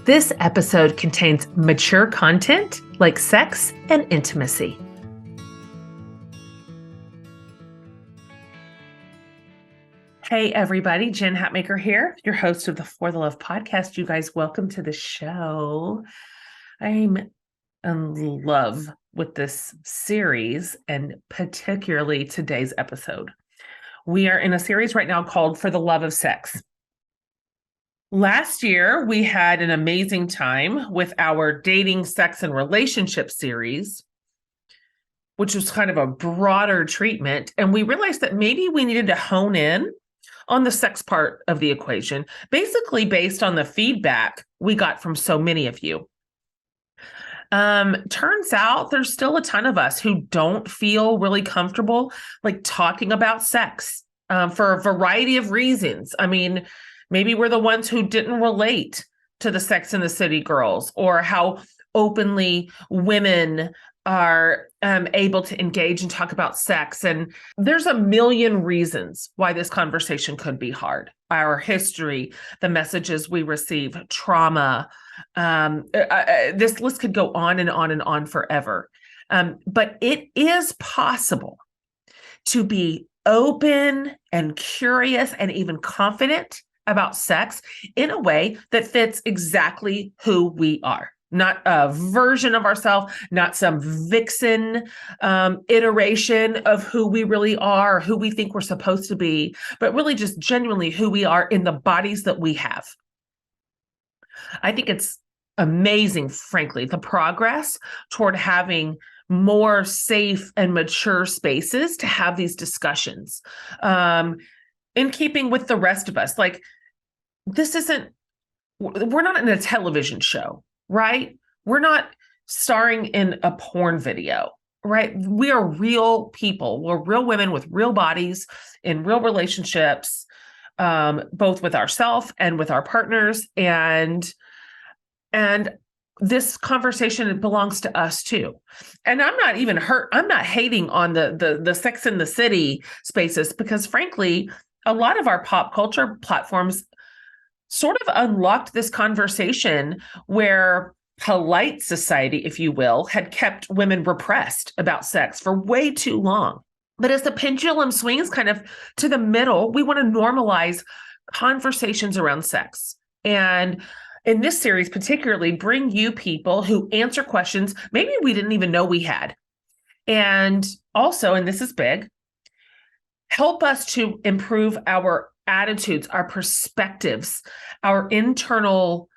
This episode contains mature content like sex and intimacy. Hey everybody, Jen Hatmaker here, your host of the For the Love podcast. You guys, welcome to the show. I'm in love with this series and particularly today's episode. We are in a series right now called For the Love of Sex. Last year, we had an amazing time with our dating, sex, and relationship series, which was kind of a broader treatment. And we realized that maybe we needed to hone in on the sex part of the equation, basically based on the feedback we got from so many of you. Turns out there's still a ton of us who don't feel really comfortable like talking about sex for a variety of reasons. I mean, maybe we're the ones who didn't relate to the Sex and the City girls, or how openly women are able to engage and talk about sex. And there's a million reasons why this conversation could be hard. Our history, the messages we receive, trauma, this list could go on and on and on forever. But it is possible to be open and curious and even confident about sex in a way that fits exactly who we are. Not a version of ourselves, not some vixen iteration of who we really are, who we think we're supposed to be, but really just genuinely who we are in the bodies that we have. I think it's amazing, frankly, the progress toward having more safe and mature spaces to have these discussions in keeping with the rest of us. Like, we're not in a television show, right? We're not starring in a porn video, right? We are real people. We're real women with real bodies in real relationships, both with ourselves and with our partners. And this conversation belongs to us too. And I'm not even I'm not hating on the Sex and the City spaces, because frankly, a lot of our pop culture platforms sort of unlocked this conversation where polite society, if you will, had kept women repressed about sex for way too long. But as the pendulum swings kind of to the middle, we want to normalize conversations around sex. And in this series, particularly, bring you people who answer questions maybe we didn't even know we had. And also, and this is big, help us to improve our attitudes, our perspectives, our internal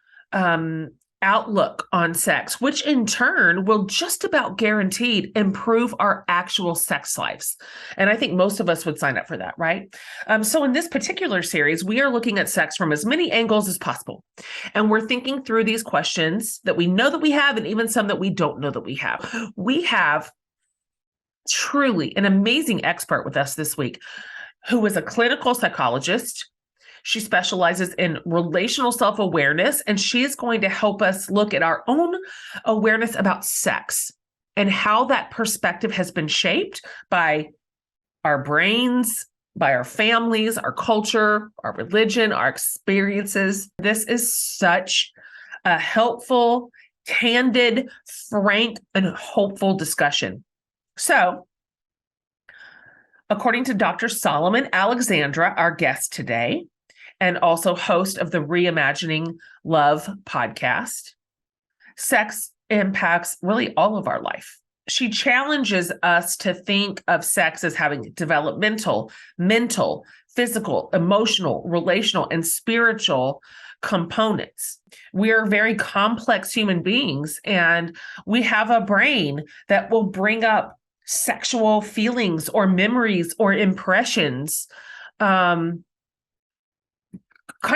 outlook on sex, which in turn will just about guaranteed improve our actual sex lives. And I think most of us would sign up for that, right? So in this particular series, we are looking at sex from as many angles as possible. And we're thinking through these questions that we know that we have, and even some that we don't know that we have. We have truly an amazing expert with us this week, who is a clinical psychologist. She specializes in relational self-awareness, and she is going to help us look at our own awareness about sex and how that perspective has been shaped by our brains, by our families, our culture, our religion, our experiences. This is such a helpful, candid, frank, and hopeful discussion. So, according to Dr. Solomon, Alexandra, our guest today, and also host of the Reimagining Love podcast, sex impacts really all of our life. She challenges us to think of sex as having developmental, mental, physical, emotional, relational, and spiritual components. We are very complex human beings, and we have a brain that will bring up sexual feelings or memories or impressions, kind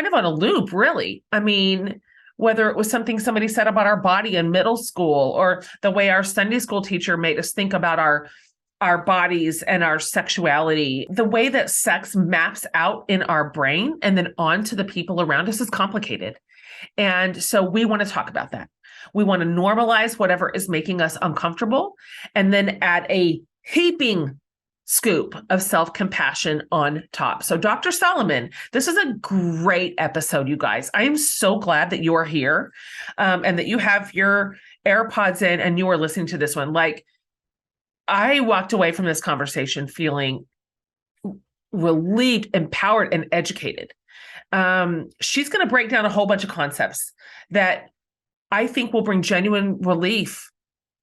of on a loop, really. I mean, whether it was something somebody said about our body in middle school, or the way our Sunday school teacher made us think about our bodies and our sexuality, the way that sex maps out in our brain and then onto the people around us is complicated. And so we want to talk about that. We want to normalize whatever is making us uncomfortable, and then add a heaping scoop of self-compassion on top. So Dr. Solomon, this is a great episode, you guys. I am so glad that you are here and that you have your AirPods in and you are listening to this one. Like, I walked away from this conversation feeling relieved, empowered, and educated. She's going to break down a whole bunch of concepts that I think will bring genuine relief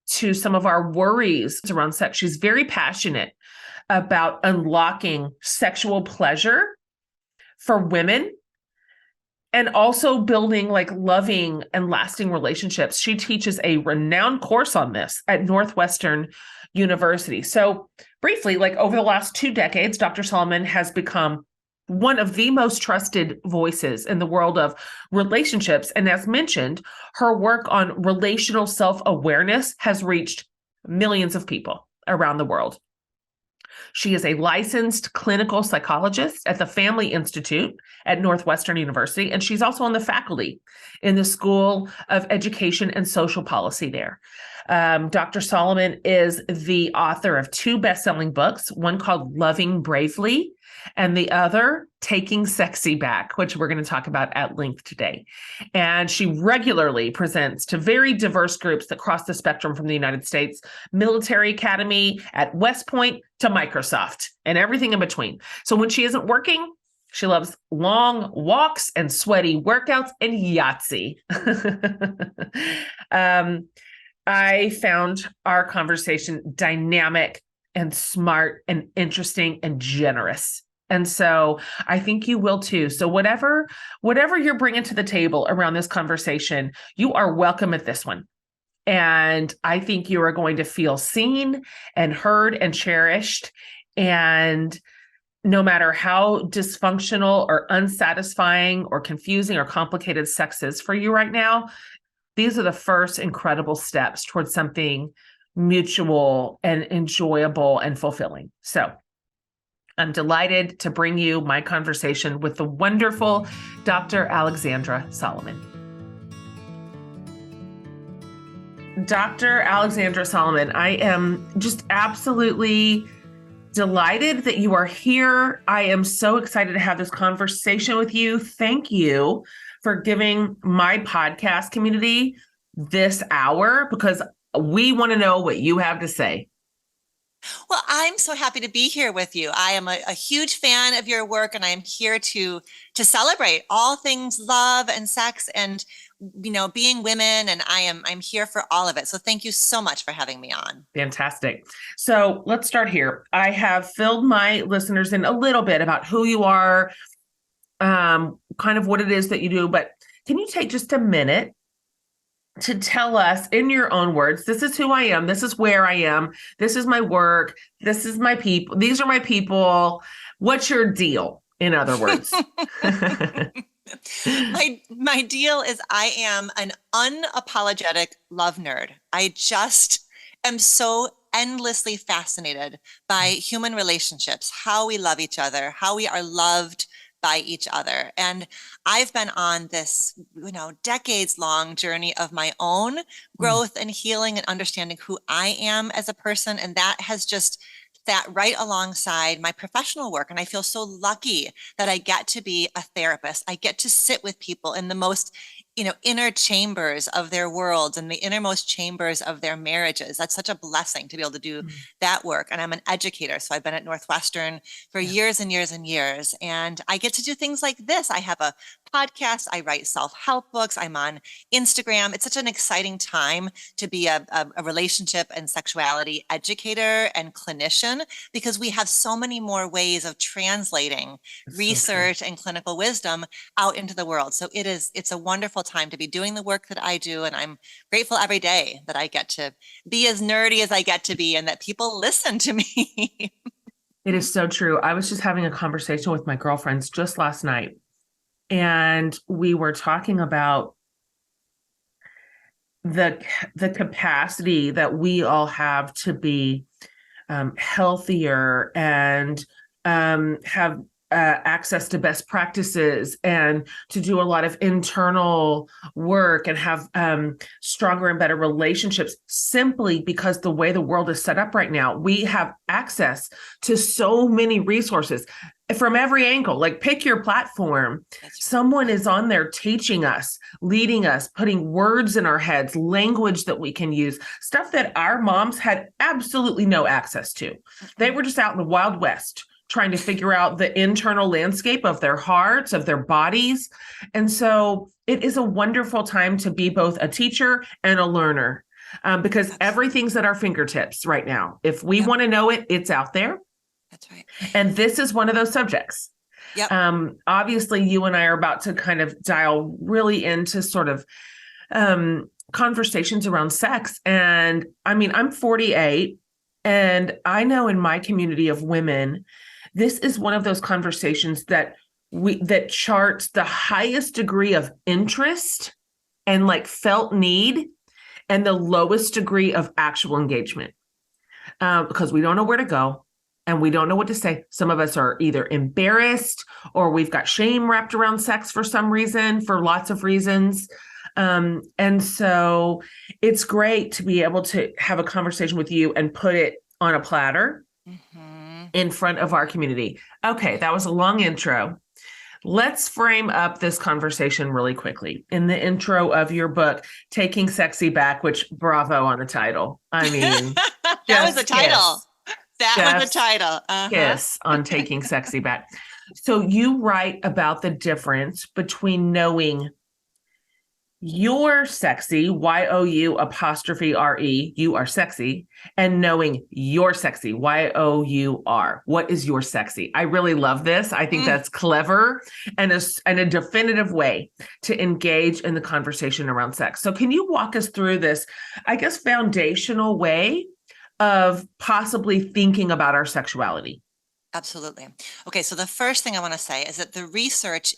to some of our worries around sex. She's very passionate about unlocking sexual pleasure for women and also building like loving and lasting relationships. She teaches a renowned course on this at Northwestern University. So briefly, like over the last 2 decades, Dr. Solomon has become one of the most trusted voices in the world of relationships. And as mentioned, her work on relational self-awareness has reached millions of people around the world. She is a licensed clinical psychologist at the Family Institute at Northwestern University, and she's also on the faculty in the School of Education and Social Policy there. Dr. Solomon is the author of 2 best-selling books, one called Loving Bravely and the other Taking Sexy Back, which we're going to talk about at length today. And she regularly presents to very diverse groups that cross the spectrum from the United States military academy at West Point to Microsoft and everything in between. So when she isn't working, she loves long walks and sweaty workouts and Yahtzee. I found our conversation dynamic and smart and interesting and generous. And so I think you will too. So whatever you're bringing to the table around this conversation, you are welcome at this one. And I think you are going to feel seen and heard and cherished. And no matter how dysfunctional or unsatisfying or confusing or complicated sex is for you right now, these are the first incredible steps towards something mutual and enjoyable and fulfilling. So I'm delighted to bring you my conversation with the wonderful Dr. Alexandra Solomon. Dr. Alexandra Solomon, I am just absolutely delighted that you are here. I am so excited to have this conversation with you. Thank you for giving my podcast community this hour because we want to know what you have to say. Well, I'm so happy to be here with you. I am a huge fan of your work, and I am here to celebrate all things love and sex and, you know, being women. And I'm here for all of it. So thank you so much for having me on. Fantastic. So let's start here. I have filled my listeners in a little bit about who you are, kind of what it is that you do, but can you take just a minute to tell us in your own words, this is who I am, this is where I am, this is my work, this is my people, these are my people. What's your deal, in other words? My deal is I am an unapologetic love nerd. I just am so endlessly fascinated by human relationships, how we love each other, how we are loved by each other. And I've been on this, decades long journey of my own growth and healing and understanding who I am as a person. And that has just sat right alongside my professional work. And I feel so lucky that I get to be a therapist. I get to sit with people in the most inner chambers of their worlds and the innermost chambers of their marriages. That's such a blessing to be able to do that work. And I'm an educator. So I've been at Northwestern for years and years and years. And I get to do things like this. I have a podcast. I write self-help books. I'm on Instagram. It's such an exciting time to be a relationship and sexuality educator and clinician because we have so many more ways of translating research and clinical wisdom out into the world. So it's a wonderful time to be doing the work that I do. And I'm grateful every day that I get to be as nerdy as I get to be and that people listen to me. It is so true. I was just having a conversation with my girlfriends just last night, and we were talking about the capacity that we all have to be healthier and have access to best practices and to do a lot of internal work and have stronger and better relationships, simply because the way the world is set up right now, we have access to so many resources from every angle. Like, pick your platform. Someone is on there teaching us, leading us, putting words in our heads, language that we can use, stuff that our moms had absolutely no access to. They were just out in the Wild West trying to figure out the internal landscape of their hearts, of their bodies. And so it is a wonderful time to be both a teacher and a learner, because everything's at our fingertips right now. If we want to know it, it's out there. That's right. And this is one of those subjects. Obviously, you and I are about to kind of dial really into sort of conversations around sex. And I mean, I'm 48, and I know in my community of women, this is one of those conversations that charts the highest degree of interest and like felt need, and the lowest degree of actual engagement, because we don't know where to go and we don't know what to say. Some of us are either embarrassed, or we've got shame wrapped around sex for some reason, for lots of reasons. And so it's great to be able to have a conversation with you and put it on a platter in front of our community. Okay, that was a long intro. Let's frame up this conversation really quickly. In the intro of your book, Taking Sexy Back, which bravo on the title. I mean, that was the title. That was the title. Yes, on Taking Sexy Back. So you write about the difference between knowing you're sexy, YOU''RE, you are sexy, and knowing you're sexy, YOUR. What is your sexy? I really love this. I think that's clever and a definitive way to engage in the conversation around sex. So can you walk us through this, I guess, foundational way of possibly thinking about our sexuality? Absolutely. Okay, so the first thing I want to say is that the research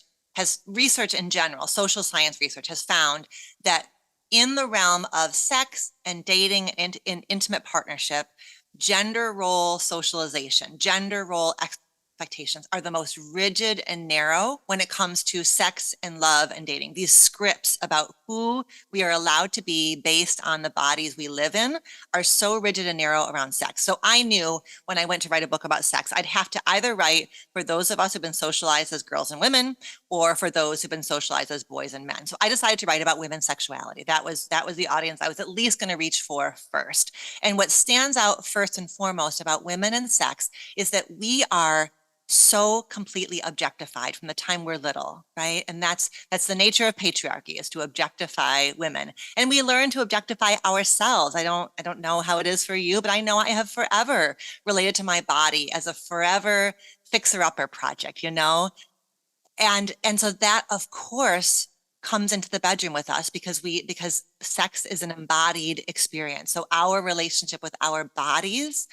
in general, social science research, has found that in the realm of sex and dating and in intimate partnership, gender role socialization, gender role expectations are the most rigid and narrow when it comes to sex and love and dating. These scripts about who we are allowed to be based on the bodies we live in are so rigid and narrow around sex. So I knew when I went to write a book about sex, I'd have to either write for those of us who've been socialized as girls and women, or for those who've been socialized as boys and men. So I decided to write about women's sexuality. That was the audience I was at least going to reach for first. And what stands out first and foremost about women and sex is that we are so completely objectified from the time we're little, right? And that's the nature of patriarchy, is to objectify women. And we learn to objectify ourselves. I don't know how it is for you, but I know I have forever related to my body as a forever fixer-upper project, you know? And so that, of course, comes into the bedroom with us because sex is an embodied experience. So our relationship with our bodies,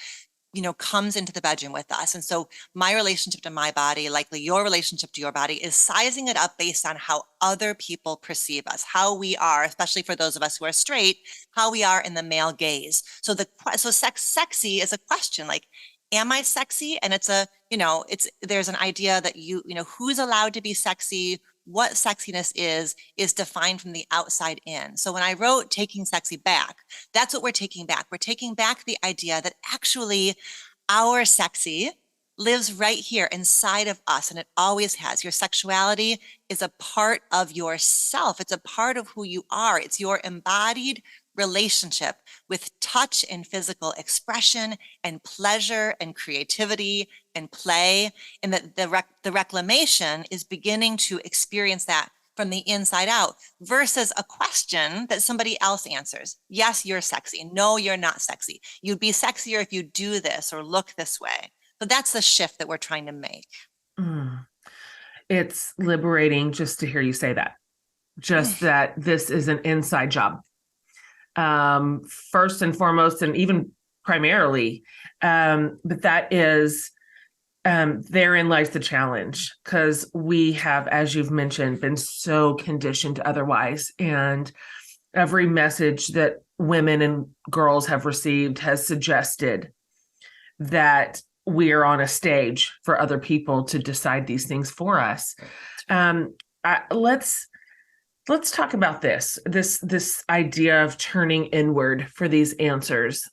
you know, comes into the bedroom with us. And so my relationship to my body, likely your relationship to your body, is sizing it up based on how other people perceive us, how we are, especially for those of us who are straight, how we are in the male gaze. So sexy is a question, like, am I sexy? And there's an idea that who's allowed to be sexy, what sexiness is defined from the outside in. So when I wrote Taking Sexy Back, that's what we're taking back. We're taking back the idea that actually our sexy lives right here inside of us, and it always has. Your sexuality is a part of yourself. It's a part of who you are. It's your embodied relationship with touch and physical expression and pleasure and creativity and play, and that the reclamation is beginning to experience that from the inside out versus a question that somebody else answers. Yes, you're sexy. No, you're not sexy. You'd be sexier if you do this or look this way. So that's the shift that we're trying to make. It's liberating just to hear you say that, just that this is an inside job. First and foremost, and even primarily, but that is, therein lies the challenge, because we have, as you've mentioned, been so conditioned otherwise. And every message that women and girls have received has suggested that we're on a stage for other people to decide these things for us. Let's talk about this idea of turning inward for these answers.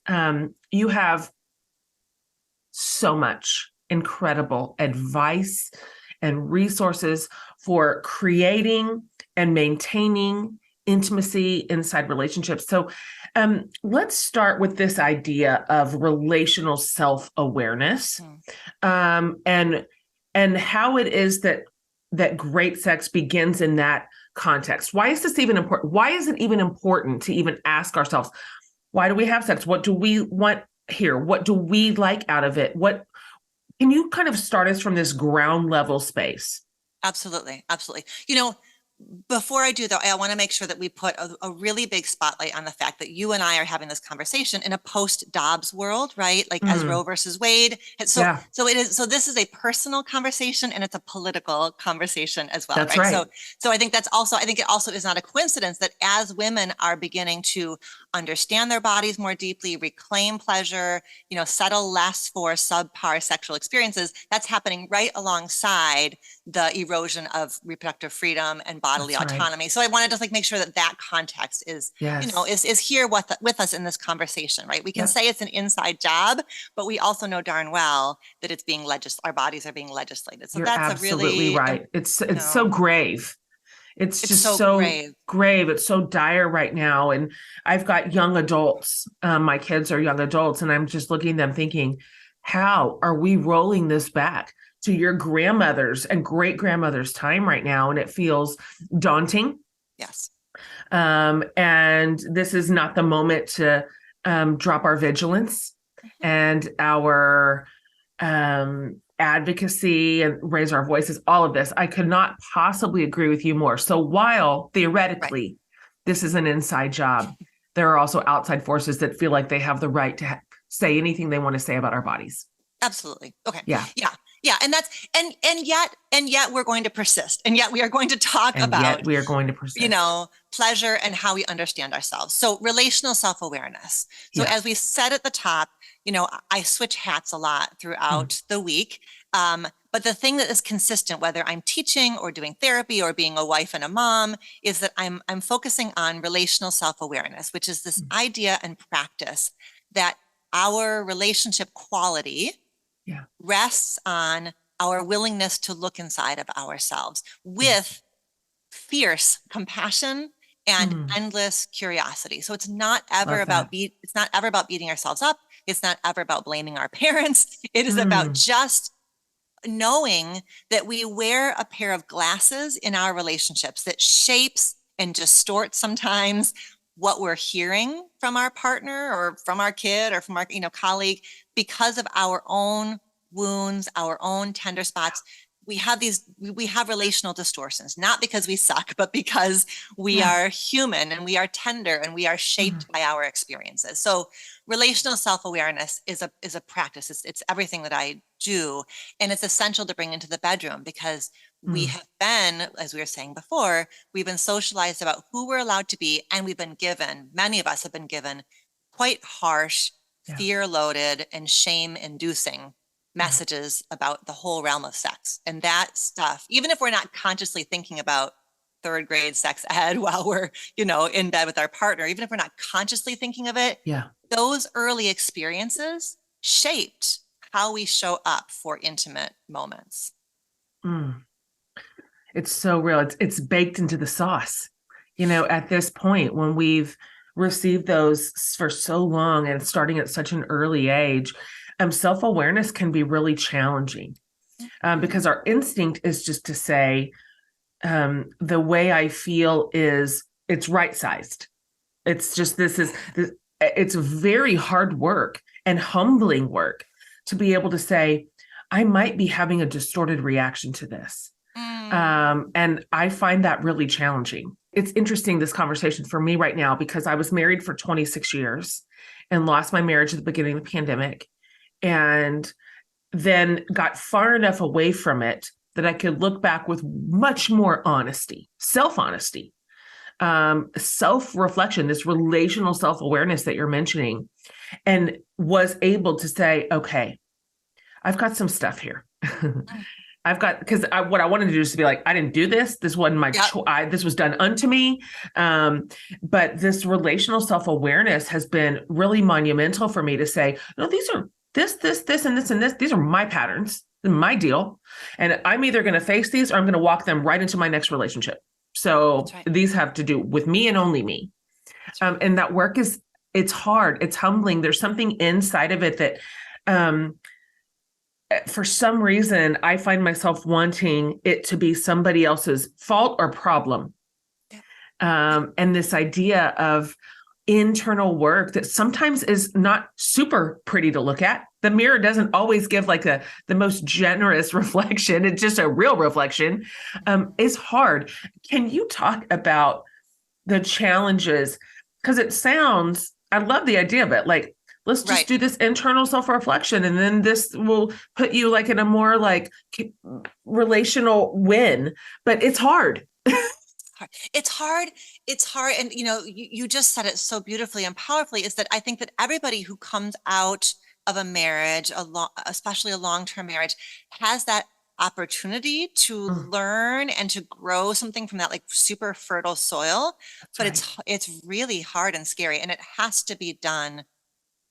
You have so much incredible advice and resources for creating and maintaining intimacy inside relationships. So let's start with this idea of relational self-awareness, and how it is that great sex begins in that context. Why is this even important? Why is it even important to even ask ourselves, why do we have sex? What do we want here? What do we like out of it? Can you kind of start us from this ground level space? Absolutely. Absolutely. Before I do, though, I want to make sure that we put a really big spotlight on the fact that you and I are having this conversation in a post-Dobbs world, right? Like as Roe versus Wade. So this is a personal conversation and it's a political conversation as well. That's right. right. So I think it also is not a coincidence that as women are beginning to understand their bodies more deeply, reclaim pleasure, settle less for subpar sexual experiences, that's happening right alongside the erosion of reproductive freedom and bodily That's autonomy. right. So I want to just make sure that context is, is here with us in this conversation, right? We can say it's an inside job, but we also know darn well that it's being our bodies are being legislated. So You're that's absolutely right. It's so grave. It's just so grave. It's so dire right now. And I've got young adults. My kids are young adults, and I'm just looking at them thinking, how are we rolling this back to your grandmother's and great grandmother's time right now? And it feels daunting. Yes. And this is not the moment to drop our vigilance and our advocacy and raise our voices, all of this. I could not possibly agree with you more. So while theoretically this is an inside job, there are also outside forces that feel like they have the right to say anything they want to say about our bodies. Absolutely. Okay. Yeah. And that's, and yet we're going to persist. And yet we are going to talk about, pleasure and how we understand ourselves. So relational self-awareness. So as we said at the top, I switch hats a lot throughout the week. But the thing that is consistent, whether I'm teaching or doing therapy or being a wife and a mom, is that I'm focusing on relational self-awareness, which is this idea and practice that our relationship quality rests on our willingness to look inside of ourselves with fierce compassion and endless curiosity. So it's not ever about beating ourselves up. It's not ever about blaming our parents. It is about just knowing that we wear a pair of glasses in our relationships that shapes and distorts sometimes what we're hearing from our partner or from our kid or from our colleague because of our own wounds, our own tender spots. We have relational distortions, not because we suck, but because we are human and we are tender and we are shaped by our experiences. So relational self-awareness is a practice. It's everything that I do. And it's essential to bring into the bedroom because we have been, as we were saying before, we've been socialized about who we're allowed to be. And many of us have been given quite harsh, fear-loaded and shame-inducing messages about the whole realm of sex. And that stuff, even if we're not consciously thinking about third grade sex ed while we're, in bed with our partner, even if we're not consciously thinking of it, those early experiences shaped how we show up for intimate moments. It's so real. It's baked into the sauce, at this point when we've received those for so long and starting at such an early age. Self-awareness can be really challenging because our instinct is just to say, the way I feel it's right-sized. It's just, it's very hard work and humbling work to be able to say, I might be having a distorted reaction to this. And I find that really challenging. It's interesting, this conversation for me right now, because I was married for 26 years and lost my marriage at the beginning of the pandemic. And then got far enough away from it that I could look back with much more honesty, self-honesty, self-reflection, this relational self-awareness that you're mentioning, and was able to say, okay, I've got some stuff here. Because what I wanted to do is to be like, I didn't do this. This wasn't my Yep. choice. This was done unto me. But this relational self-awareness has been really monumental for me to say, no, these are this, and this, and this. These are my patterns, my deal. And I'm either going to face these or I'm going to walk them right into my next relationship. So right. these have to do with me and only me. Right. And that work it's hard. It's humbling. There's something inside of it that, for some reason, I find myself wanting it to be somebody else's fault or problem. And this idea of internal work that sometimes is not super pretty to look at. The mirror doesn't always give like the most generous reflection. It's just a real reflection. Is hard. Can you talk about the challenges? Because it sounds, I love the idea of it. Like, let's just do this internal self-reflection, and then this will put you like in a more like relational win. But it's hard. It's hard. And, you just said it so beautifully and powerfully, is that I think that everybody who comes out of a marriage, especially a long-term marriage, has that opportunity to learn and to grow something from that like super fertile soil. But it's really hard and scary, and it has to be done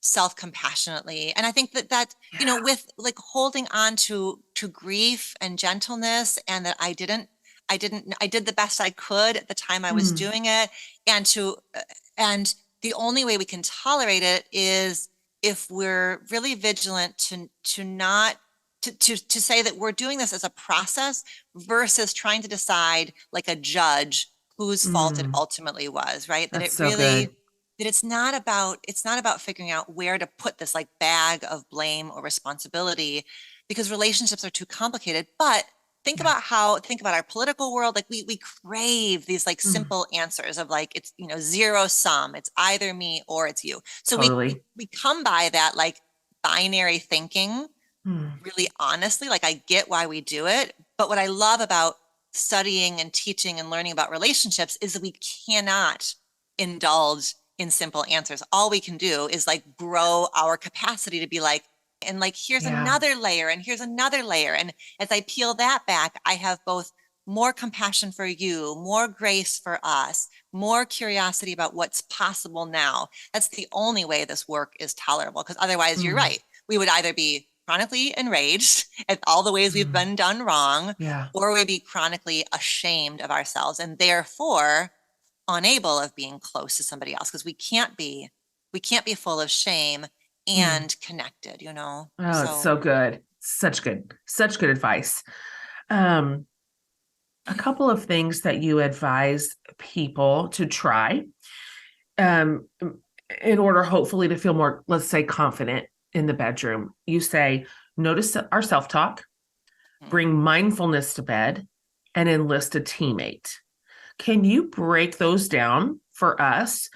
self-compassionately. And I think that with like holding on to grief and gentleness, and that I did the best I could at the time I was doing it. And the only way we can tolerate it is if we're really vigilant to not to say that we're doing this as a process versus trying to decide like a judge whose fault it ultimately was, right? That That's it really, so good. that it's not about figuring out where to put this like bag of blame or responsibility, because relationships are too complicated. But think about our political world. Like we crave these like simple answers of like, it's, zero sum, it's either me or it's you. So Totally. we come by that like binary thinking really honestly. Like I get why we do it. But what I love about studying and teaching and learning about relationships is that we cannot indulge in simple answers. All we can do is like grow our capacity to be like, and like, here's another layer, and here's another layer. And as I peel that back, I have both more compassion for you, more grace for us, more curiosity about what's possible now. That's the only way this work is tolerable, because otherwise, you're right. We would either be chronically enraged at all the ways we've been done wrong, or we'd be chronically ashamed of ourselves, and therefore unable of being close to somebody else, because we can't be full of shame and connected, Oh, it's so good. Such good advice. A couple of things that you advise people to try in order hopefully to feel more, let's say, confident in the bedroom. You say, notice our self-talk, bring mindfulness to bed, and enlist a teammate. Can you break those down for us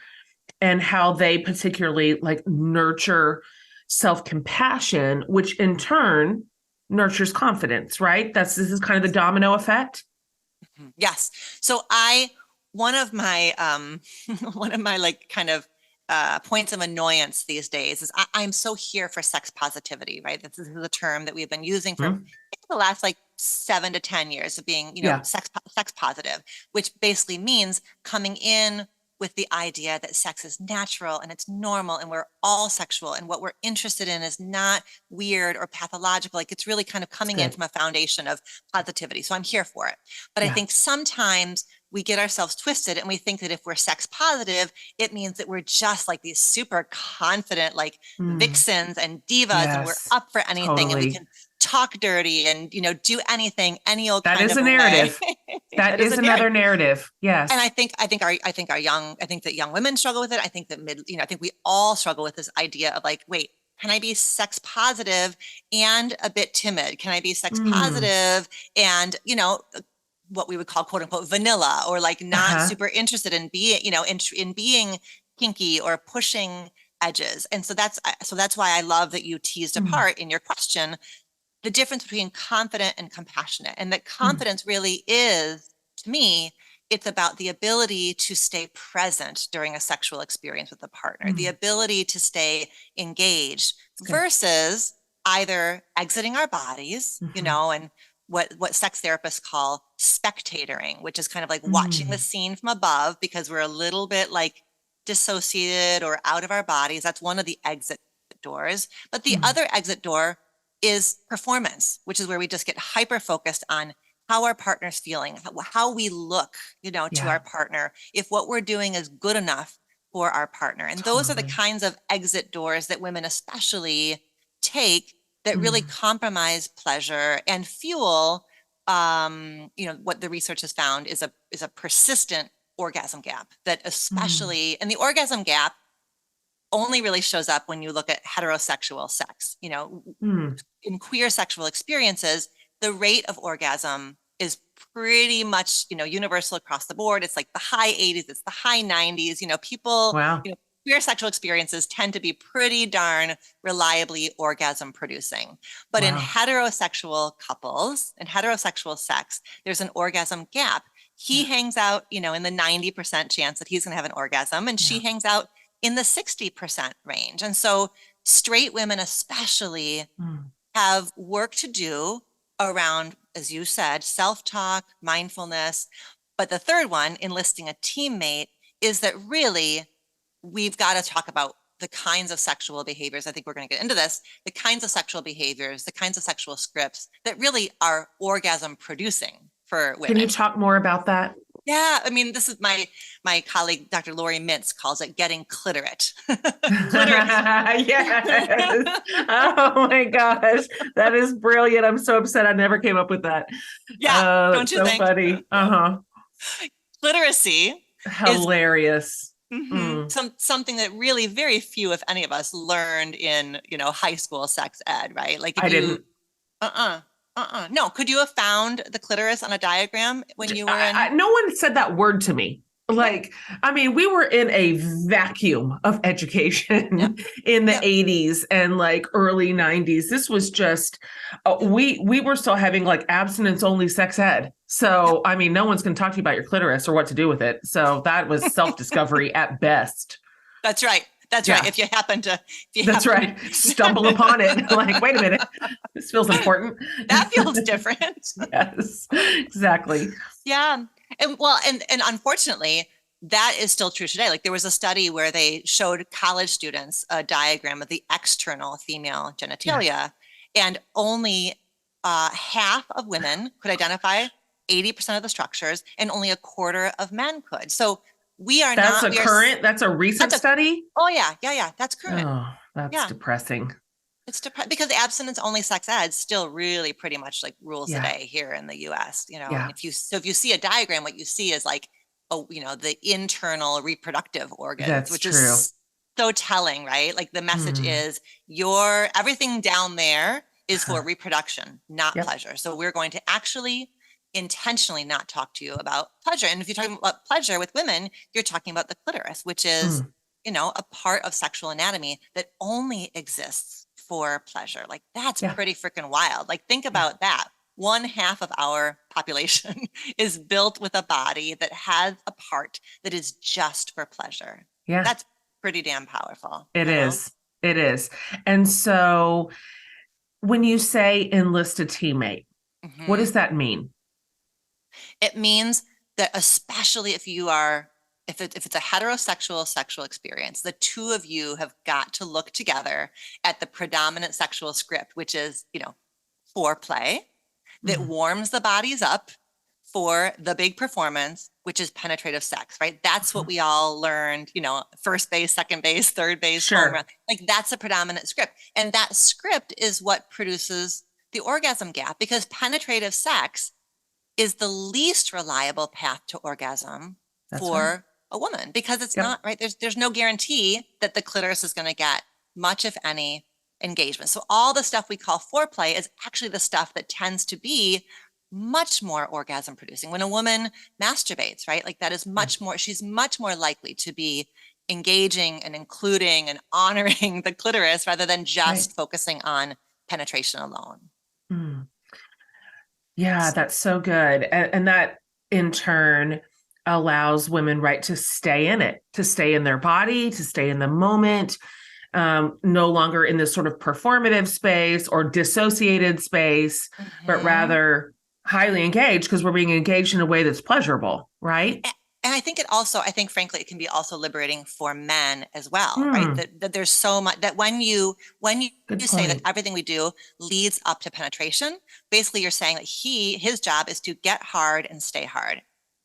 and how they particularly like nurture self-compassion, which in turn nurtures confidence, right? This is kind of the domino effect. Yes. So one of my like kind of points of annoyance these days is I'm so here for sex positivity, right? This is the term that we've been using for the last like 7 to 10 years of being, sex positive, which basically means coming in with the idea that sex is natural and it's normal and we're all sexual, and what we're interested in is not weird or pathological. Like it's really kind of coming in from a foundation of positivity. So I'm here for it. But I think sometimes we get ourselves twisted and we think that if we're sex positive, it means that we're just like these super confident, like vixens and divas, and we're up for anything, and we can talk dirty and, do anything, any old kind of way. That is a narrative. That is another narrative. Yes. And I think that young women struggle with it. I think that I think we all struggle with this idea of like, wait, can I be sex positive and a bit timid? Can I be sex positive and, what we would call quote unquote vanilla, or like not super interested in being, in being kinky or pushing edges. And so that's why I love that you teased apart in your question the difference between confident and compassionate. And that confidence really is, to me, it's about the ability to stay present during a sexual experience with a partner, the ability to stay engaged versus either exiting our bodies, you know, and what sex therapists call spectatoring, which is kind of like watching the scene from above because we're a little bit like dissociated or out of our bodies. That's one of the exit doors. But the other exit door is performance, which is where we just get hyper focused on how our partner's feeling, how we look, you know, to our partner, if what we're doing is good enough for our partner. And those are the kinds of exit doors that women especially take that really compromise pleasure and fuel, you know, what the research has found is a persistent orgasm gap that especially, and the orgasm gap only really shows up when you look at heterosexual sex. You know, in queer sexual experiences, the rate of orgasm is pretty much, you know, universal across the board. It's like the high 80s, it's the high 90s. You know, people, you know, queer sexual experiences tend to be pretty darn reliably orgasm producing. But in heterosexual couples and heterosexual sex, there's an orgasm gap. He hangs out, you know, in the 90% chance that he's going to have an orgasm, and she hangs out in the 60% range. And so straight women especially have work to do around, as you said, self-talk, mindfulness. But the third one, enlisting a teammate, is that really we've got to talk about the kinds of sexual behaviors. I think we're going to get into this, the kinds of sexual behaviors, the kinds of sexual scripts that really are orgasm producing for women. Can you talk more about that? Yeah, I mean, this is my colleague, Dr. Lori Mintz, calls it getting cliterate. Yes. Oh my gosh, that is brilliant. I'm so upset I never came up with that. Yeah, don't you so think? Funny. Cliteracy. Hilarious. Something that really very few, if any of us, learned in, you know, high school sex ed, right? Like if I didn't. No, could you have found the clitoris on a diagram when you were in? No one said that word to me. Like, I mean, we were in a vacuum of education in the 80s and like early 90s. This was just, we were still having like abstinence only sex ed. So, I mean, no one's going to talk to you about your clitoris or what to do with it. So that was self-discovery at best. That's right. That's right. If you happen to, stumble upon it, like, wait a minute, this feels important. That feels different. Yes, exactly. Yeah. And well, and unfortunately, that is still true today. Like there was a study where they showed college students a diagram of the external female genitalia, and only half of women could identify 80% of the structures, and only a quarter of men could. So we are that's a recent study? Oh yeah. That's current. Oh, that's depressing. It's because abstinence only sex ed still really pretty much like rules the day here in the US, you know. And if you see a diagram, what you see is like, you know, the internal reproductive organs, which is so telling, right? Like the message is everything down there is for reproduction, not pleasure. So we're going to actually intentionally not talk to you about pleasure. And if you're talking about pleasure with women, you're talking about the clitoris, which is, you know, a part of sexual anatomy that only exists for pleasure. Like that's pretty freaking wild. Like think about that. 1/2 of our population is built with a body that has a part that is just for pleasure. Yeah. That's pretty damn powerful. It is. It is. And so when you say enlist a teammate, what does that mean? It means that especially if it's a heterosexual sexual experience, the two of you have got to look together at the predominant sexual script, which is, you know, foreplay that warms the bodies up for the big performance, which is penetrative sex, right? That's what we all learned, you know, first base, second base, third base, home run. Like that's a predominant script. And that script is what produces the orgasm gap, because penetrative sex is the least reliable path to orgasm for a woman, because it's not, right? There's no guarantee that the clitoris is going to get much, if any, engagement. So all the stuff we call foreplay is actually the stuff that tends to be much more orgasm producing. When a woman masturbates, right? Like that is much more, she's much more likely to be engaging and including and honoring the clitoris rather than just focusing on penetration alone. Yeah, that's so good. And that in turn allows women, right, to stay in it, to stay in their body, to stay in the moment. no longer in this sort of performative space or dissociated space, but rather highly engaged because we're being engaged in a way that's pleasurable, right? And I think I think frankly, it can be also liberating for men as well, right? That there's so much that when you say that everything we do leads up to penetration, basically you're saying that his job is to get hard and stay hard.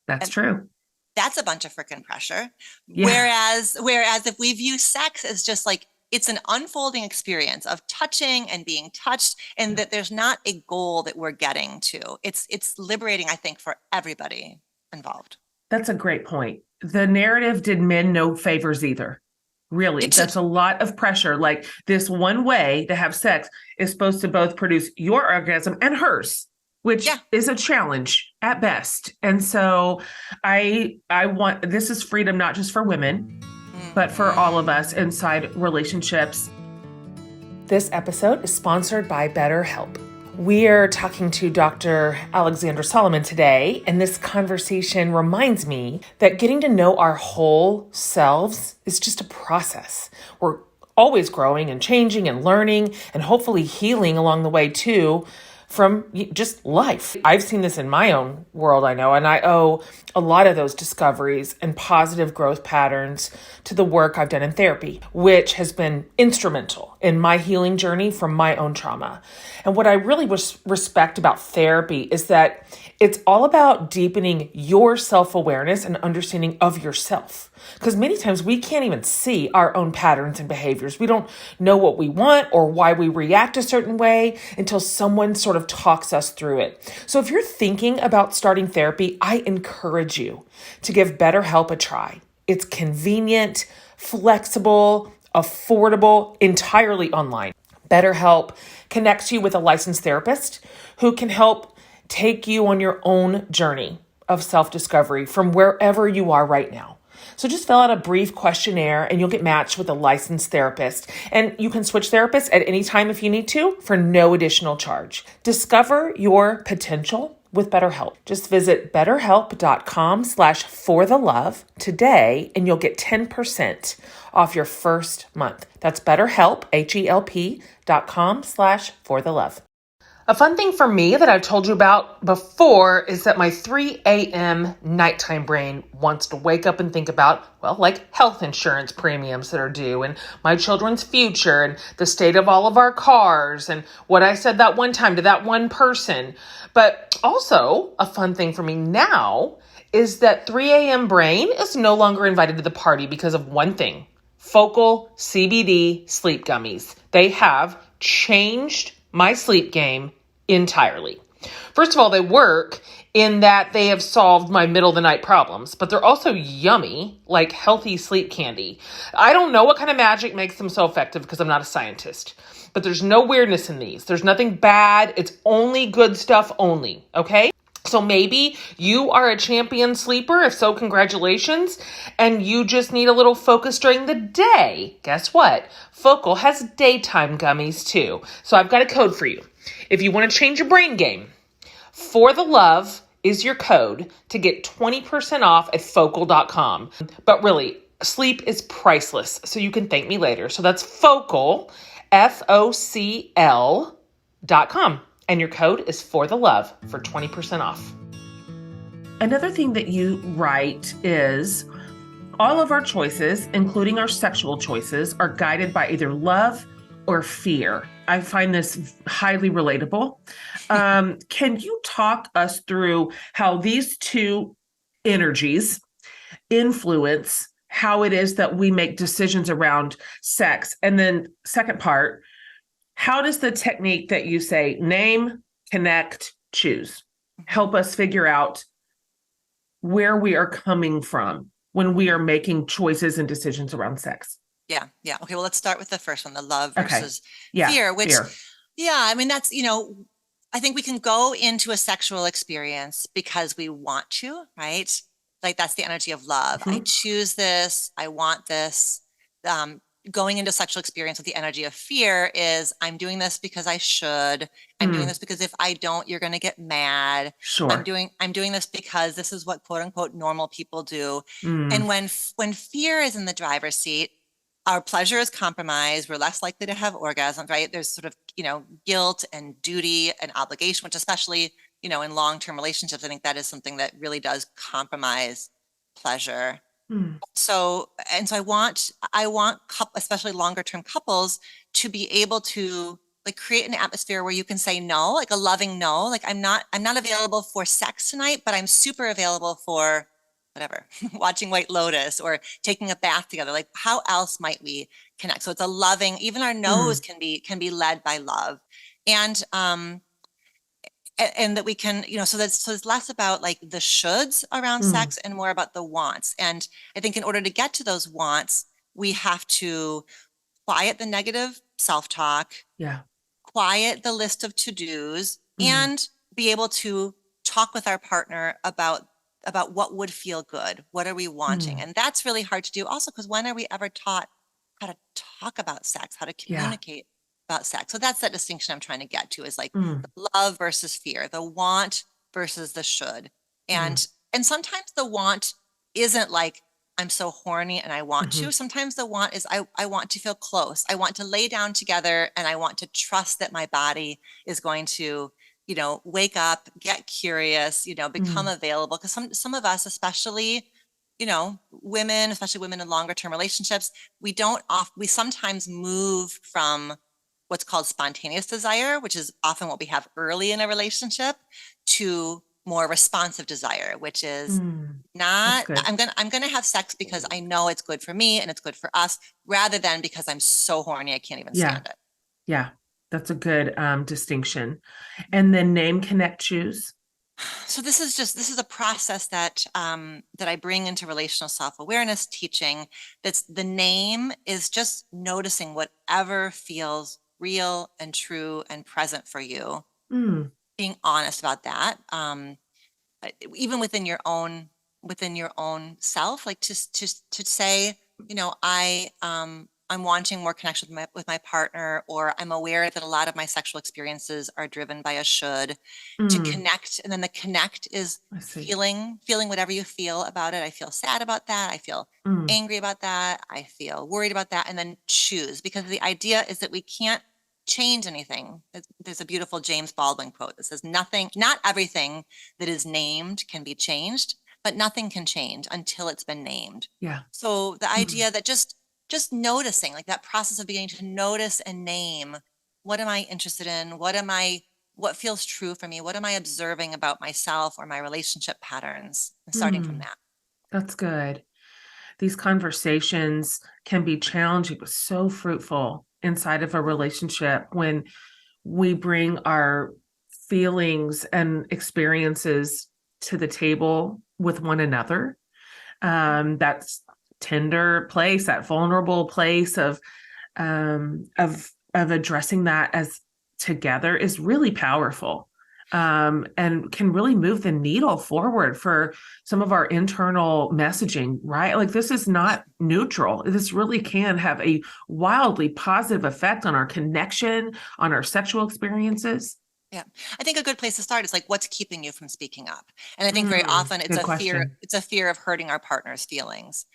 That's true. That's a bunch of freaking pressure. Yeah. Whereas if we view sex as just like, it's an unfolding experience of touching and being touched, and that there's not a goal that we're getting to. It's liberating, I think, for everybody involved. That's a great point. The narrative did men no favors either. Really, that's a lot of pressure. Like, this one way to have sex is supposed to both produce your orgasm and hers, which is a challenge at best. And so I want, this is freedom, not just for women, but for all of us inside relationships. This episode is sponsored by BetterHelp. We are talking to Dr. Alexandra Solomon today, and this conversation reminds me that getting to know our whole selves is just a process. We're always growing and changing and learning and hopefully healing along the way too, from just life. I've seen this in my own world, I know, and I owe a lot of those discoveries and positive growth patterns to the work I've done in therapy, which has been instrumental in my healing journey from my own trauma. And what I really respect about therapy is that it's all about deepening your self-awareness and understanding of yourself. Because many times we can't even see our own patterns and behaviors. We don't know what we want or why we react a certain way until someone sort of talks us through it. So if you're thinking about starting therapy, I encourage you to give BetterHelp a try. It's convenient, flexible, affordable, entirely online. BetterHelp connects you with a licensed therapist who can help take you on your own journey of self-discovery from wherever you are right now. So just fill out a brief questionnaire and you'll get matched with a licensed therapist. And you can switch therapists at any time if you need to for no additional charge. Discover your potential with BetterHelp. Just visit betterhelp.com/forthelove today and you'll get 10% off your first month. That's BetterHelp, HELP.com/forthelove. A fun thing for me that I've told you about before is that my 3 a.m. nighttime brain wants to wake up and think about, well, like health insurance premiums that are due and my children's future and the state of all of our cars and what I said that one time to that one person. But also a fun thing for me now is that 3 a.m. brain is no longer invited to the party because of one thing: Focal CBD sleep gummies. They have changed my sleep game entirely. First of all, they work in that they have solved my middle of the night problems, but they're also yummy, like healthy sleep candy. I don't know what kind of magic makes them so effective because I'm not a scientist, but there's no weirdness in these. There's nothing bad. It's only good stuff only. Okay. So maybe you are a champion sleeper. If so, congratulations. And you just need a little focus during the day. Guess what? Focal has daytime gummies too. So I've got a code for you. If you want to change your brain game, For the Love is your code to get 20% off at focal.com. But really, sleep is priceless. So you can thank me later. So that's Focal, FOCL.com. And your code is For the Love for 20% off. Another thing that you write is all of our choices, including our sexual choices, are guided by either love or fear. I find this highly relatable. Can you talk us through how these two energies influence how it is that we make decisions around sex? And then second part, how does the technique that you say, name, connect, choose, help us figure out where we are coming from when we are making choices and decisions around sex? Yeah. Okay, well, let's start with the first one, the love versus fear, which, fear. I mean, that's, I think we can go into a sexual experience because we want to, right? Like that's the energy of love. I choose this. I want this. Going into sexual experience with the energy of fear is I'm doing this because I should. I'm doing this because if I don't, you're going to get mad. Sure. I'm doing this because this is what quote unquote normal people do. And when fear is in the driver's seat, our pleasure is compromised. We're less likely to have orgasms, right? There's sort of, guilt and duty and obligation, which especially, in long-term relationships, I think that is something that really does compromise pleasure. Mm. So I want especially longer term couples to be able to like create an atmosphere where you can say no, like a loving no, like I'm not available for sex tonight, but I'm super available for whatever, watching White Lotus or taking a bath together. Like how else might we connect? So it's a loving, even our no's can be led by love. And that we can, so it's less about like the shoulds around sex and more about the wants. And I think in order to get to those wants, we have to quiet the negative self-talk, Yeah. quiet the list of to-dos, and be able to talk with our partner about what would feel good. What are we wanting? And that's really hard to do also because when are we ever taught how to talk about sex, how to communicate about sex? So that's that distinction I'm trying to get to is like the love versus fear, the want versus the should. And sometimes the want isn't like I'm so horny and I want to. Sometimes the want is I want to feel close. I want to lay down together and I want to trust that my body is going to, wake up, get curious, become available. Because some of us, especially, women, especially women in longer term relationships, we sometimes move from what's called spontaneous desire, which is often what we have early in a relationship, to more responsive desire, which is not I'm gonna have sex because I know it's good for me and it's good for us, rather than because I'm so horny I can't even stand it. Yeah, that's a good distinction. And then name, connect, choose. So this is a process that I bring into relational self-awareness teaching. That's the name is just noticing whatever feels real and true and present for you. Being honest about that. Even within your own self, like to say, I'm wanting more connection with my partner, or I'm aware that a lot of my sexual experiences are driven by a should. To connect, and then the connect is feeling whatever you feel about it. I feel sad about that. I feel angry about that. I feel worried about that. And then choose, because the idea is that we can't change anything. There's a beautiful James Baldwin quote that says, not everything that is named can be changed, but nothing can change until it's been named. Yeah. So the idea that just noticing, like that process of beginning to notice and name, what am I interested in? What feels true for me? What am I observing about myself or my relationship patterns? And starting from that. That's good. These conversations can be challenging, but so fruitful inside of a relationship when we bring our feelings and experiences to the table with one another. That's tender place, that vulnerable place of addressing that as together is really powerful. And can really move the needle forward for some of our internal messaging, right? Like this is not neutral. This really can have a wildly positive effect on our connection, on our sexual experiences. Yeah. I think a good place to start is like, what's keeping you from speaking up? And I think very often it's a fear of hurting our partner's feelings,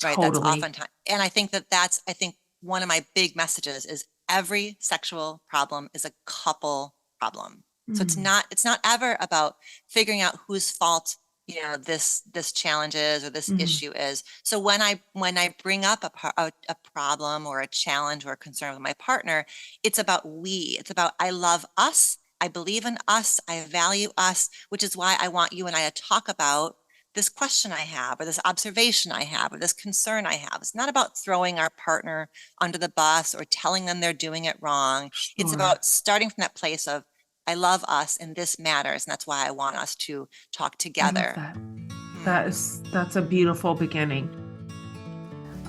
right? Totally. That's oftentimes. And I think I think one of my big messages is every sexual problem is a couple problem. So it's not ever about figuring out whose fault, this challenge is or this issue is. So when I bring up a problem or a challenge or a concern with my partner, it's about it's about I love us, I believe in us, I value us, which is why I want you and I to talk about this question I have, or this observation I have, or this concern I have. It's not about throwing our partner under the bus or telling them they're doing it wrong. Sure. It's about starting from that place of I love us and this matters, and that's why I want us to talk together. I love that. That's a beautiful beginning.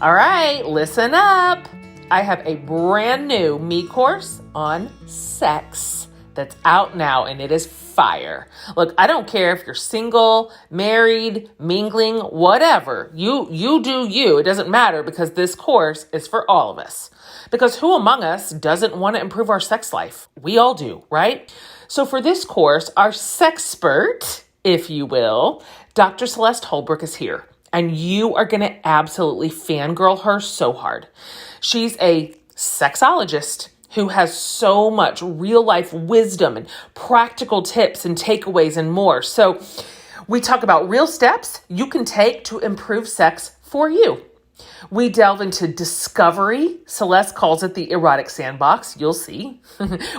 All right, listen up. I have a brand new me course on sex that's out now, and it is fire. Look, I don't care if you're single, married, mingling, whatever. You do you. It doesn't matter, because this course is for all of us. Because who among us doesn't want to improve our sex life? We all do, right? So for this course, our sexpert, if you will, Dr. Celeste Holbrook is here. and you are going to absolutely fangirl her so hard. She's a sexologist who has so much real life wisdom and practical tips and takeaways and more. So we talk about real steps you can take to improve sex for you. We delve into discovery. Celeste calls it the erotic sandbox. You'll see.